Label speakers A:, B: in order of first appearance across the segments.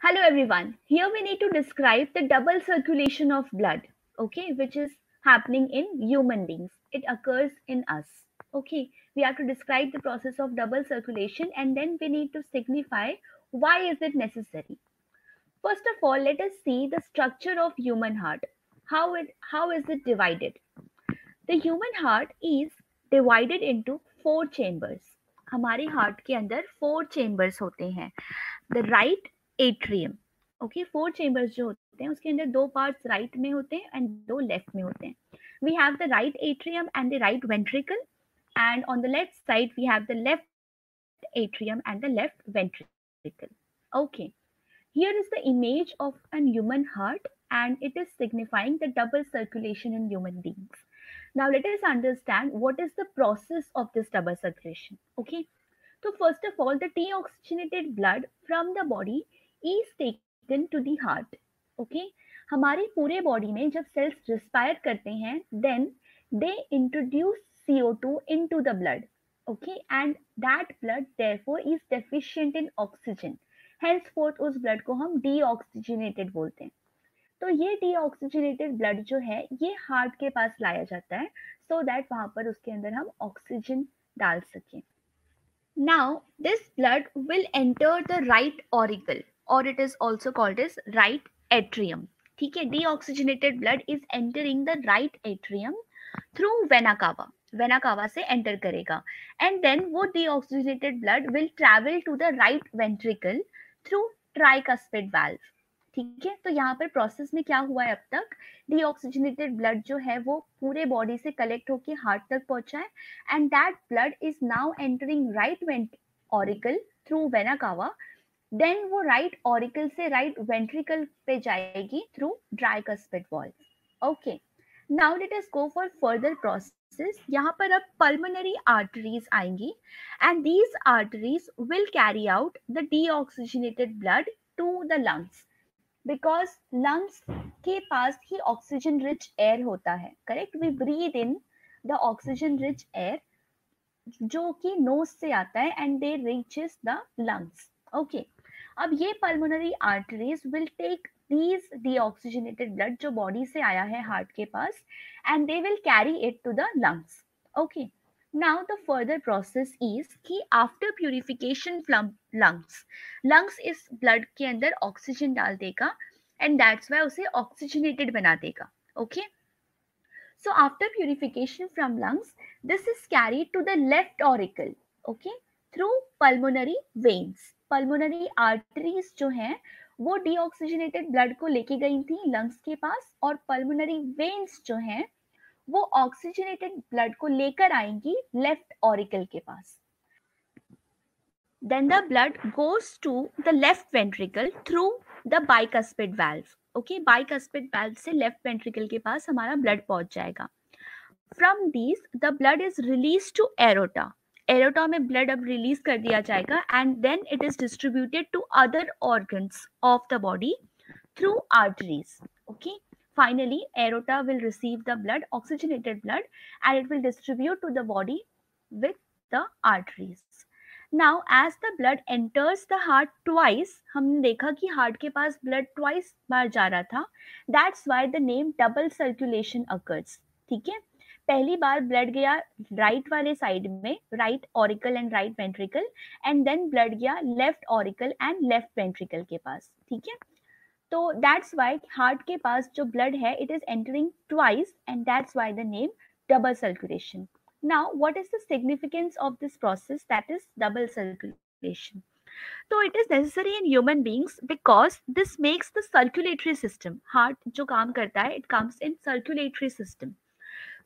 A: Hello everyone. Here we need to describe the double circulation of blood, okay, which is happening in human beings. It occurs in us. Okay, we have to describe the process of double circulation and then we need to signify why is it necessary. First of all, let us see the structure of human heart. How is it divided? The human heart is divided into four chambers. हमारे heart के अंदर four chambers होते हैं. The right atrium, okay, four chambers जो होते हैं उसके अंदर दो पार्ट्स राइट में होते हैं एंड दो लेफ्ट में होते हैं. We have the right atrium and the right ventricle, and on the left side we have the left atrium and the left ventricle. Okay, here is the image of a human heart and it is signifying the double circulation in human beings. Now let us understand what is the process of this double circulation. Okay, so first of all, the deoxygenated blood from the body is taken to the heart. Okay, हमारे पूरे body में जब sales respire करते हैं then they introduce CO2 into the blood. Okay, and that blood therefore is deficient in oxygen. Henceforth उस blood को हम deoxygenated बोलते हैं. तो ये डीऑक्सीजनेटेड ब्लड जो है ये हार्ट के पास लाया जाता है सो दैट वहां पर उसके अंदर हम ऑक्सीजन डाल सकें. Now, this blood will enter the right auricle or it is also called as right atrium. ठीक है, deoxygenated blood is entering the right atrium through vena cava. Vena cava से एंटर करेगा एंड देन वो deoxygenated blood will travel to the right ventricle through tricuspid valve. ठीक है, तो यहाँ पर प्रोसेस में क्या हुआ है, अब तक डीऑक्सीजनेटेड ब्लड जो है वो पूरे बॉडी से कलेक्ट होके हार्ट तक पहुंचा है and that blood is now entering right auricle through vena cava. Then वो right auricle से right ventricle पे जाएगी through tricuspid valve. Okay, now let us go for further process. यहाँ पर अब pulmonary arteries आएंगी and these arteries will carry out the deoxygenated blood to the lungs. Because lungs के पास ही ऑक्सीजन रिच एयर होता है. Correct, we breathe in the oxygen rich air जो कि नोज से आता है and they reaches the lungs. Okay, अब ये pulmonary arteries will take these deoxygenated blood जो बॉडी से आया है हार्ट के पास and they will carry it to the lungs. Okay, now the further process is कि after purification from lungs इस blood के अंदर ऑक्सीजन डाल देगा and that's why उसे oxygenated बना देगा. Okay, so after purification from lungs this is carried to the left auricle, okay, through pulmonary veins. pulmonary arteries जो हैं वो डीऑक्सीजनेटेड ब्लड को लेके गई थी लंग्स के पास और पल्मोनरी वेन्स जो हैं वो ऑक्सीजनेटेड ब्लड को लेकर आएंगी लेफ्ट ऑरिकल के पास. Then the blood goes to the left ventricle through the bicuspid valve. Okay, bicuspid valve से left ventricle के पास हमारा blood पहुंच जाएगा. From these the blood is released to aorta. Aorta में ब्लड अब रिलीज कर दिया जाएगा and then it is distributed to other organs of the body through arteries. Okay, finally aorta will receive the blood, oxygenated blood, and it will distribute to the body with the arteries. Now as the blood enters the heart twice, हमने देखा कि heart के पास blood twice बार जा रहा था, that's why the name double circulation occurs. ठीक है, पहली बार ब्लड गया राइट वाले साइड में, right auricle and right ventricle, and then blood गया left auricle and left ventricle के पास. ठीक है, तो दैट्स वाई हार्ट के पास जो ब्लड है it is entering twice and that's why the name double circulation. Now what is the significance of this process, that is double circulation. तो it is necessary in human beings because this makes the circulatory system, heart जो काम करता है it comes in circulatory system.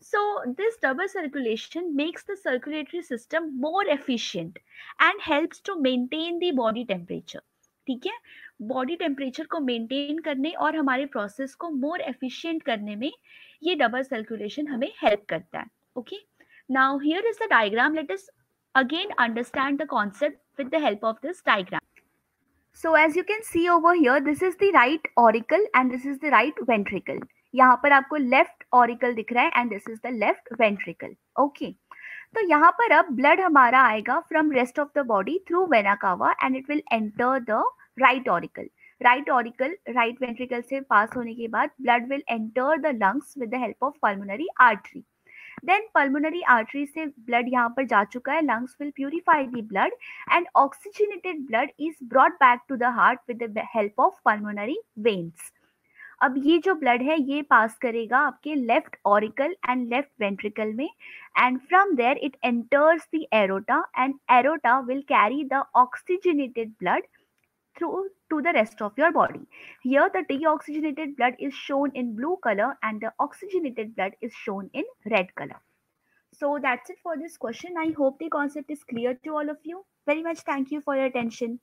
A: So this double circulation makes the circulatory system more efficient and helps to maintain the body temperature. ठीक है, body temperature को maintain करने और हमारे प्रोसेस को मोर एफिशिएंट करने में ये डबल सर्कुलेशन हमें हेल्प करता है. Okay, now here is the diagram. Let us again understand the concept with the help of this diagram. So as you can see over here, this is the right auricle and this is the right ventricle. यहाँ पर आपको left auricle दिख रहा है and this is the left ventricle. Okay, तो यहाँ पर अब ब्लड हमारा आएगा from rest of the body through vena cava and it will enter the right auricle. Right auricle right ventricle से पास होने के बाद blood will enter the lungs with the help of pulmonary artery. Then pulmonary artery से blood यहाँ पर जा चुका है. Lungs will purify the blood and oxygenated blood is brought back to the heart with the help of pulmonary veins. अब ये जो blood है ये पास करेगा आपके left auricle and left ventricle में, and from there it enters the aorta and aorta will carry the oxygenated blood through to the rest of your body. Here the deoxygenated blood is shown in blue color and the oxygenated blood is shown in red color. So that's it for this question. I hope the concept is clear to all of you. Very much thank you for your attention.